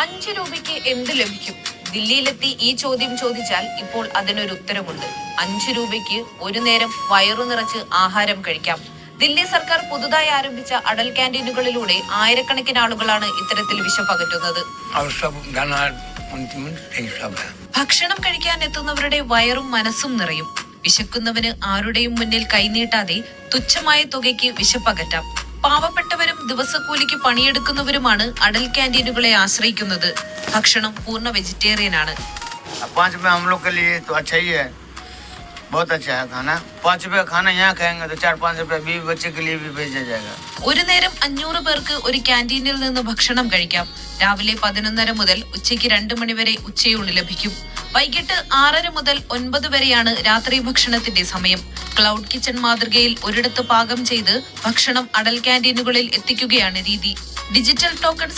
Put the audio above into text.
5 രൂപയ്ക്ക് എന്ത് ലഭിക്കും? ദില്ലിയിലെത്തി ഈ ചോദ്യം ചോദിച്ചാൽ ഇപ്പോൾ അതിനൊരു ഉത്തരമുണ്ട്. 5 രൂപയ്ക്ക് ഒരു നേരം വയറു നിറച്ച് ആഹാരം കഴിക്കാം. ദില്ലി സർക്കാർ പുതുതായി ആരംഭിച്ച അടൽ ക്യാന്റീനുകളിലൂടെ ആയിരക്കണക്കിന് ആളുകളാണ് ഇത്തരത്തിൽ വിശപ്പകറ്റുന്നത്. ഭക്ഷണം കഴിക്കാൻ എത്തുന്നവരുടെ വയറും മനസ്സും നിറയും. വിശക്കുന്നവന് ആരുടെയും മുന്നിൽ കൈനീട്ടാതെ തുച്ഛമായ തുകയ്ക്ക് വിശപ്പകറ്റാം. പാവപ്പെട്ടവരും ദിവസക്കൂലിക്ക് പണിയെടുക്കുന്നവരുമാണ് അടൽ ക്യാന്റീനുകളെ ആശ്രയിക്കുന്നത്. ഭക്ഷണം പൂർണ്ണ വെജിറ്റേറിയൻ ആണ്. ഒരു നേരം 500 പേർക്ക് ഒരു ക്യാന്റീനിൽ നിന്ന് ഭക്ഷണം കഴിക്കാം. രാവിലെ 11:30 മുതൽ ഉച്ചയ്ക്ക് 2 മണി വരെ ഉച്ചയൂണ് ലഭിക്കും. വൈകിട്ട് 6:30 മുതൽ 9 വരെയാണ് രാത്രി ഭക്ഷണത്തിന്റെ സമയം. ക്ലൗഡ് കിച്ചൺ മാതൃകയിൽ ഒരിടത്ത് പാകം ചെയ്ത് ഭക്ഷണം അടൽ ക്യാന്റീനുകളിൽ എത്തിക്കുകയാണ് രീതി. Digital token